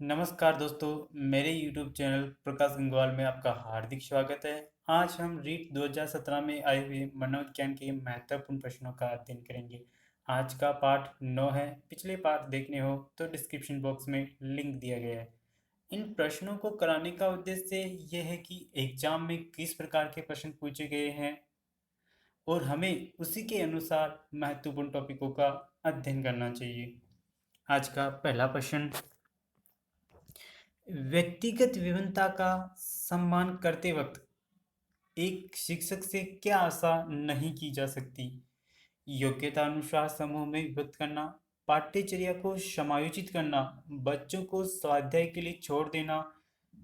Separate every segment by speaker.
Speaker 1: नमस्कार दोस्तों, मेरे YouTube चैनल प्रकाश गंगवाल में आपका हार्दिक स्वागत है। आज हम रीट 2017 में आए हुए मनोविज्ञान के महत्वपूर्ण प्रश्नों का अध्ययन करेंगे। आज का पाठ 9 है। पिछले पाठ देखने हो तो डिस्क्रिप्शन बॉक्स में लिंक दिया गया है। इन प्रश्नों को कराने का उद्देश्य यह है कि एग्जाम में किस प्रकार के प्रश्न पूछे गए हैं और हमें उसी के अनुसार महत्वपूर्ण टॉपिकों का अध्ययन करना चाहिए। आज का पहला प्रश्न, व्यक्तिगत विभिन्नता का सम्मान करते वक्त एक शिक्षक से क्या आशा नहीं की जा सकती? योग्यता अनुसार समूह में विभक्त करना, पाठ्यचर्या को समायोजित करना, बच्चों को स्वाध्याय के लिए छोड़ देना,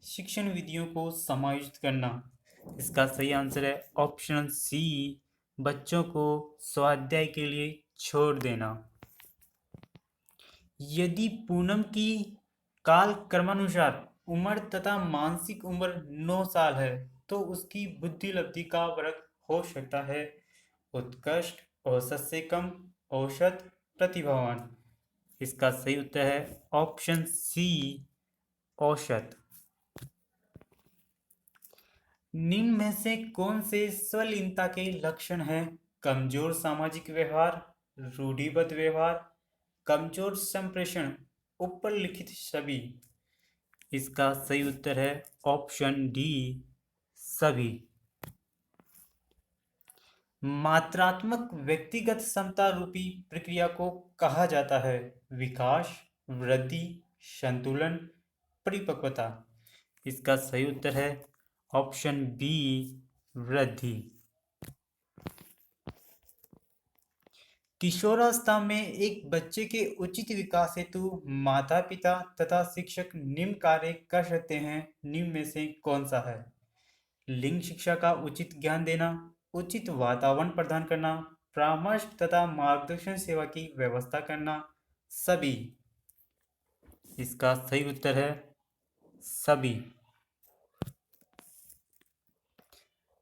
Speaker 1: शिक्षण विधियों को समायोजित करना। इसका सही आंसर है ऑप्शन सी, बच्चों को स्वाध्याय के लिए छोड़ देना। यदि पूनम की काल क्रमानुसार उम्र तथा मानसिक उम्र 9 साल है तो उसकी बुद्धि लब्धि का वर्ग हो सकता है उत्कृष्ट, औसत से कम, औसत, प्रतिभावान। इसका सही उत्तर है ऑप्शन सी, औसत। निम्न में से कौन से स्वलीनता के लक्षण हैं? कमजोर सामाजिक व्यवहार, रूढ़िबद्ध व्यवहार, कमजोर संप्रेषण, ऊपर लिखित सभी। इसका सही उत्तर है ऑप्शन डी, सभी। मात्रात्मक व्यक्तिगत समता रूपी प्रक्रिया को कहा जाता है? विकास, वृद्धि, संतुलन, परिपक्वता। इसका सही उत्तर है ऑप्शन बी, वृद्धि। किशोरावस्था में एक बच्चे के उचित विकास हेतु माता पिता तथा शिक्षक निम्न कार्य कर सकते हैं, निम्न में से कौन सा है? लिंग शिक्षा का उचित ज्ञान देना, उचित वातावरण प्रदान करना, परामर्श तथा मार्गदर्शन सेवा की व्यवस्था करना, सभी। इसका सही उत्तर है सभी।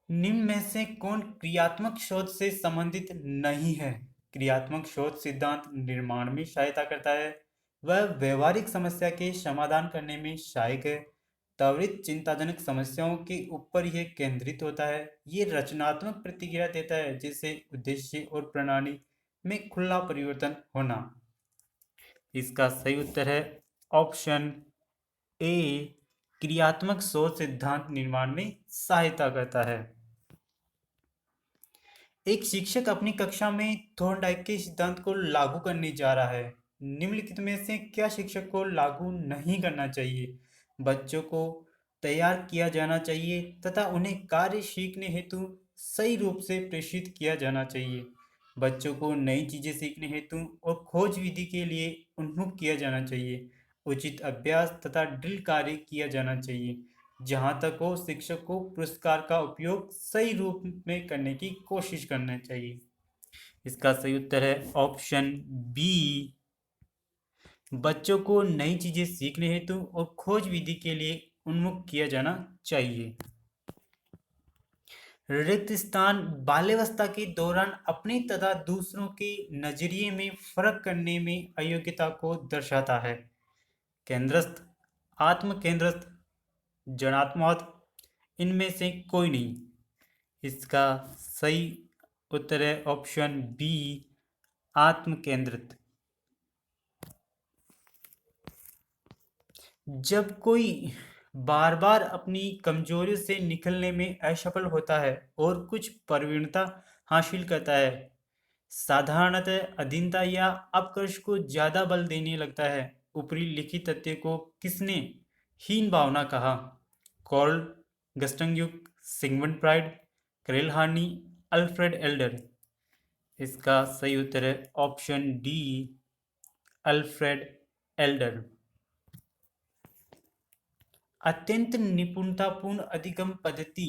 Speaker 1: निम्न में से कौन क्रियात्मक शोध से संबंधित नहीं है? क्रियात्मक शोध सिद्धांत निर्माण में सहायता करता है, वह व्यवहारिक समस्या के समाधान करने में सहायक है, त्वरित चिंताजनक समस्याओं के ऊपर यह केंद्रित होता है, ये रचनात्मक प्रतिक्रिया देता है जिससे उद्देश्य और प्रणाली में खुला परिवर्तन होना। इसका सही उत्तर है ऑप्शन ए, क्रियात्मक सोच सिद्धांत निर्माण में सहायता करता है। एक शिक्षक अपनी कक्षा में थॉर्नडाइक के सिद्धांत को लागू करने जा रहा है। निम्नलिखित में से क्या शिक्षक को लागू नहीं करना चाहिए? बच्चों को तैयार किया जाना चाहिए तथा उन्हें कार्य सीखने हेतु सही रूप से प्रेषित किया जाना चाहिए। बच्चों को नई चीजें सीखने हेतु और खोज विधि के लिए उन्मुख किया जाना चाहिए। उचित अभ्यास तथा ड्रिल कार्य किया जाना चाहिए। जहाँ तक हो, शिक्षक को पुरस्कार का उपयोग सही रूप में करने की कोशिश करना चाहिए। इसका सही उत्तर है ऑप्शन बी, बच्चों को नई चीजें सीखने हेतु और खोज विधि के लिए उन्मुख किया जाना चाहिए। रिक्त स्थान बाल्यावस्था के दौरान अपने तथा दूसरों के नजरिए में फर्क करने में अयोग्यता को दर्शाता है? केंद्रस्थ, आत्म केंद्रस्थ, जड़ात्मवाद, इनमें से कोई नहीं। इसका सही उत्तर है ऑप्शन बी, आत्म केंद्रित। जब कोई बार बार अपनी कमजोरियों से निकलने में असफल होता है और कुछ प्रवीणता हासिल करता है, साधारणतः अधीनता या अपकर्ष को ज्यादा बल देने लगता है। ऊपरी लिखित तथ्य को किसने हीन भावना कहा? कॉर्ल गस्टंगयुक, सिगमंड फ्राइड, करेल हार्नी, अल्फ्रेड एल्डर। इसका सही उत्तर है ऑप्शन डी, अल्फ्रेड एल्डर। अत्यंत निपुणतापूर्ण अधिगम पद्धति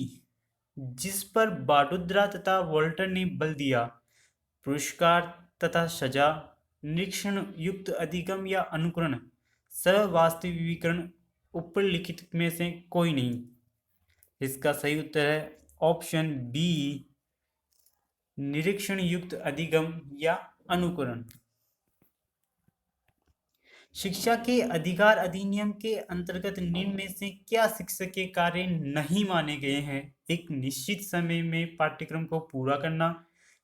Speaker 1: जिस पर बाडुद्रा तथा वोल्टर ने बल दिया, पुरस्कार तथा सजा, निरीक्षण युक्त अधिगम या अनुकरण, सहवास्तविकरण, ऊपर लिखित में से कोई नहीं। इसका सही उत्तर है ऑप्शन बी, निरीक्षण युक्त अधिगम या अनुकरण। शिक्षा के अधिकार अधिनियम के अंतर्गत निम्न में से क्या शिक्षक के कार्य नहीं माने गए हैं? एक निश्चित समय में पाठ्यक्रम को पूरा करना,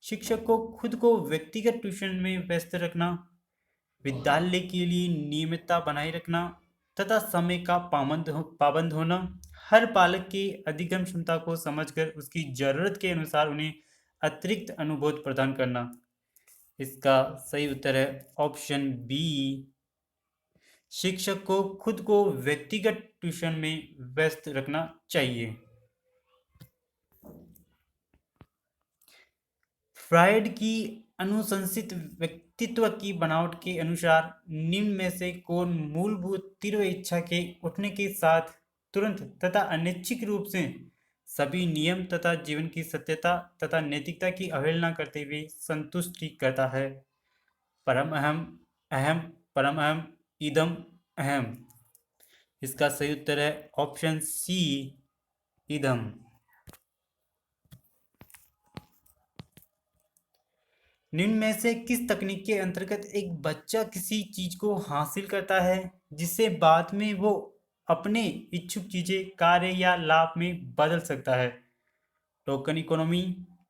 Speaker 1: शिक्षक को खुद को व्यक्तिगत ट्यूशन में व्यस्त रखना, विद्यालय के लिए नियमितता बनाए रखना तथा समय का पाबंद होना, हर बालक की अधिगम क्षमता को समझकर उसकी जरूरत के अनुसार उन्हें अतिरिक्त अनुबोध प्रदान करना। इसका सही उत्तर है ऑप्शन बी, शिक्षक को खुद को व्यक्तिगत ट्यूशन में व्यस्त रखना चाहिए। फ्रायड की अनुशंसित व्यक्तित्व की बनावट के अनुसार निम्न में से कौन मूलभूत तीव्र इच्छा के उठने के साथ तुरंत तथा अनैच्छिक रूप से सभी नियम तथा जीवन की सत्यता तथा नैतिकता की अवहेलना करते हुए संतुष्टि करता है? परम अहम, अहम, परम अहम, इदम अहम। इसका सही उत्तर है ऑप्शन सी, इदम। निम्न में से किस तकनीक के अंतर्गत एक बच्चा किसी चीज को हासिल करता है जिसे बाद में वो अपने इच्छुक चीजें, कार्य या लाभ में बदल सकता है? टोकन इकोनॉमी,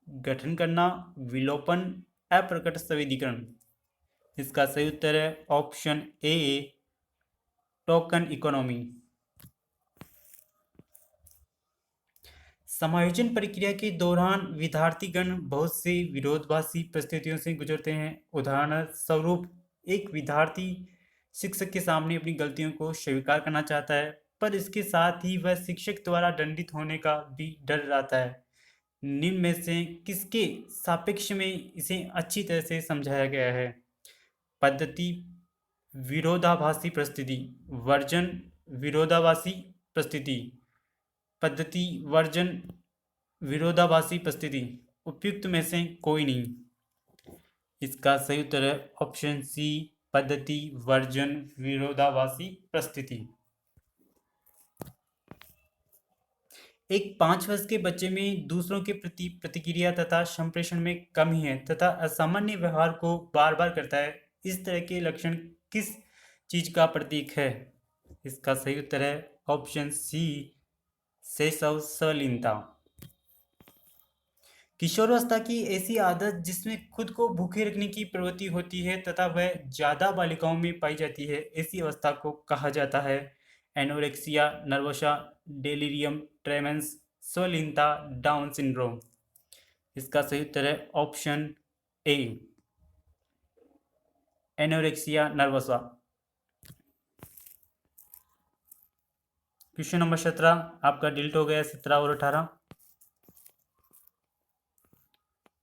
Speaker 1: गठन करना, विलोपन, अप्रकट संवेदीकरण। इसका सही उत्तर है ऑप्शन ए, टोकन इकोनॉमी। समायोजन प्रक्रिया के दौरान विद्यार्थीगण बहुत से विरोधाभासी परिस्थितियों से गुजरते हैं। उदाहरण स्वरूप, एक विद्यार्थी शिक्षक के सामने अपनी गलतियों को स्वीकार करना चाहता है, पर इसके साथ ही वह शिक्षक द्वारा दंडित होने का भी डर रहता है। निम्न में से किसके सापेक्ष में इसे अच्छी तरह से समझाया गया है? पद्धति, विरोधाभासी परिस्थिति, वर्जन, विरोधाभासी परिस्थिति, पद्धति, वर्जन, विरोधाभासी परिस्थिति। उपयुक्त में से कोई नहीं। इसका सही उत्तर है ऑप्शन सी, पद्धति, वर्जन, विरोधाभासी परिस्थिति। एक 5 वर्ष के बच्चे में दूसरों के प्रति प्रतिक्रिया तथा संप्रेषण में कमी है तथा असामान्य व्यवहार को बार बार करता है। इस तरह के लक्षण किस चीज का प्रतीक है? इसका सही उत्तर है ऑप्शन सी, शैशव संलीनता। किशोरावस्था की ऐसी आदत जिसमें खुद को भूखे रखने की प्रवृत्ति होती है तथा वह ज्यादा बालिकाओं में पाई जाती है, ऐसी अवस्था को कहा जाता है? एनोरेक्सिया नर्वोसा, डेलिरियम ट्रेमेंस, स्वलीनता, डाउन सिंड्रोम। इसका सही उत्तर है option A, anorexia nervosa. Question number 17 आपका डिलीट हो गया, 17 और 18।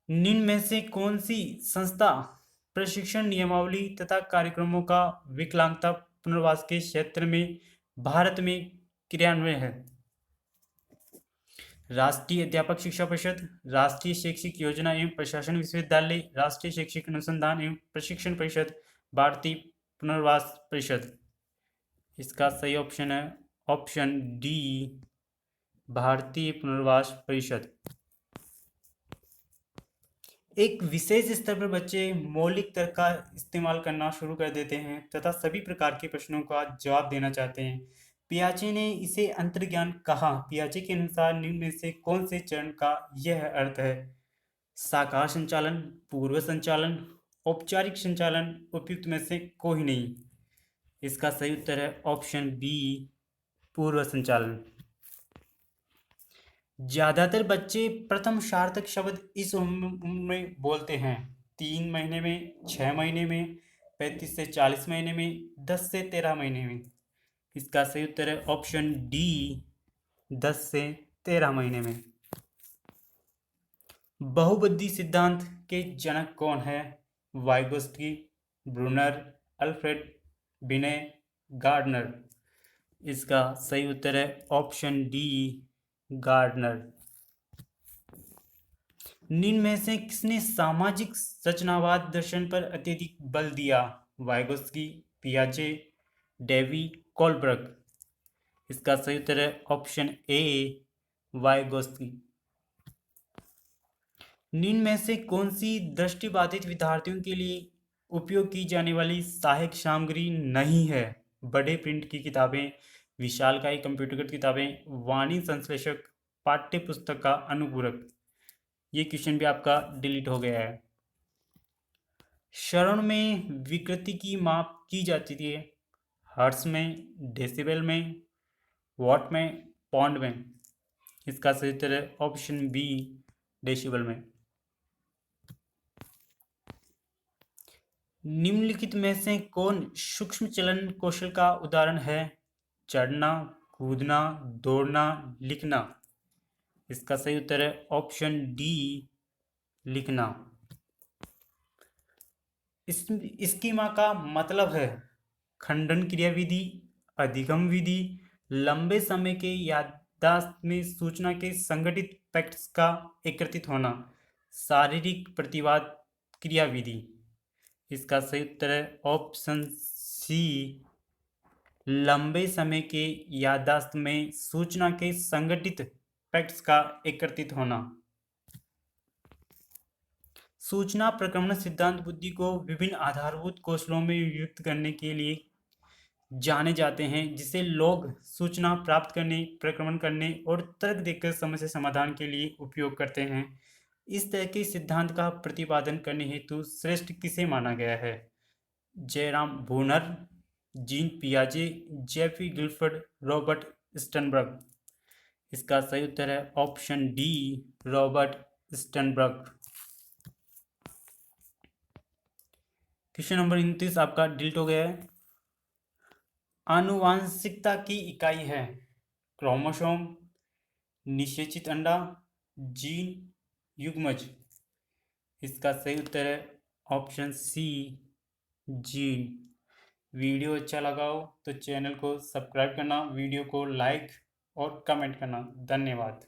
Speaker 1: निम्न में से कौन सी संस्था प्रशिक्षण नियमावली तथा कार्यक्रमों का विकलांगता पुनर्वास के क्षेत्र में भारत में क्रियान्वयन है? राष्ट्रीय अध्यापक शिक्षा परिषद, राष्ट्रीय शैक्षिक योजना एवं प्रशासन विश्वविद्यालय, राष्ट्रीय शैक्षिक अनुसंधान एवं प्रशिक्षण परिषद, भारतीय पुनर्वास परिषद। इसका सही ऑप्शन है ऑप्शन डी, भारतीय पुनर्वास परिषद। एक विशेष स्तर पर बच्चे मौलिक तर्क का इस्तेमाल करना शुरू कर देते हैं तथा सभी प्रकार के प्रश्नों का जवाब देना चाहते हैं। पियाजे ने इसे अंतर्ज्ञान कहा। पियाजे के अनुसार निम्न में से कौन से चरण का यह अर्थ है? साकार संचालन, पूर्व संचालन, औपचारिक संचालन। उपयुक्त में से कोई नहीं। इसका सही उत्तर है ऑप्शन बी, पूर्व संचालन। ज्यादातर बच्चे प्रथम सार्थक शब्द इस उम्र में बोलते हैं? 3 महीने में, 6 महीने में, 35 से 40 महीने में, 10 से 13 महीने में। इसका सही उत्तर है ऑप्शन डी, 10 से 13 महीने में। बहुबुद्धि सिद्धांत के जनक कौन है? वाइगोत्स्की, ब्रूनर, अल्फ्रेड बिने, गार्डनर। इसका सही उत्तर है ऑप्शन डी, गार्डनर। निम्न में से किसने सामाजिक रचनावाद दर्शन पर अत्यधिक बल दिया? वाइगोत्स्की, पियाजे, डेवी, कोलब्रग। इसका सही उत्तर है ऑप्शन ए, वाइगोत्स्की। निम्न में से कौन सी दृष्टिबाधित विद्यार्थियों के लिए उपयोग की जाने वाली सहायक सामग्री नहीं है। बड़े प्रिंट की किताबें, विशालकाय कंप्यूटरगत किताबें, वाणी संश्लेषक, पाठ्य पुस्तक का अनुपूरक। ये क्वेश्चन भी आपका डिलीट हो गया है। क्षण में विकृति की माप की जाती थी हर्ट्ज में, डेसिबल में, वॉट में, पौंड में। इसका सही उत्तर है ऑप्शन बी, डेसिबल में। निम्नलिखित में से कौन सूक्ष्म चलन कौशल का उदाहरण है? चढ़ना, कूदना, दौड़ना, लिखना। इसका सही उत्तर है ऑप्शन डी, लिखना। स्कीमा का मतलब है खंडन क्रिया विधि, अधिगम विधि, लंबे समय के याददाश्त में सूचना के संगठित पैकेट्स का एकत्रित होना, शारीरिक प्रतिवाद क्रिया विधि। इसका सही उत्तर है ऑप्शन सी, लंबे समय के याददाश्त में सूचना के संगठित पैकेट्स का एकत्रित होना। सूचना प्रक्रमण सिद्धांत बुद्धि को विभिन्न आधारभूत कौशलों में वियुक्त करने के लिए जाने जाते हैं, जिसे लोग सूचना प्राप्त करने, प्रक्रमण करने और तर्क देकर समस्या समाधान के लिए उपयोग करते हैं। इस तरह के सिद्धांत का प्रतिपादन करने हेतु श्रेष्ठ किसे माना गया है? जयराम बूनर, जीन पियाजे, जेफी गिलफर्ड, रॉबर्ट स्टनबर्ग। इसका सही उत्तर है option D, Robert Sternberg. Question number 29 आपका डिलीट हो गया है। आनुवांशिकता की इकाई है क्रोमोसोम, निषेचित अंडा, जीन, युग्मज। इसका सही उत्तर है ऑप्शन सी, जीन। वीडियो अच्छा लगा हो तो चैनल को सब्सक्राइब करना, वीडियो को लाइक और कमेंट करना। धन्यवाद।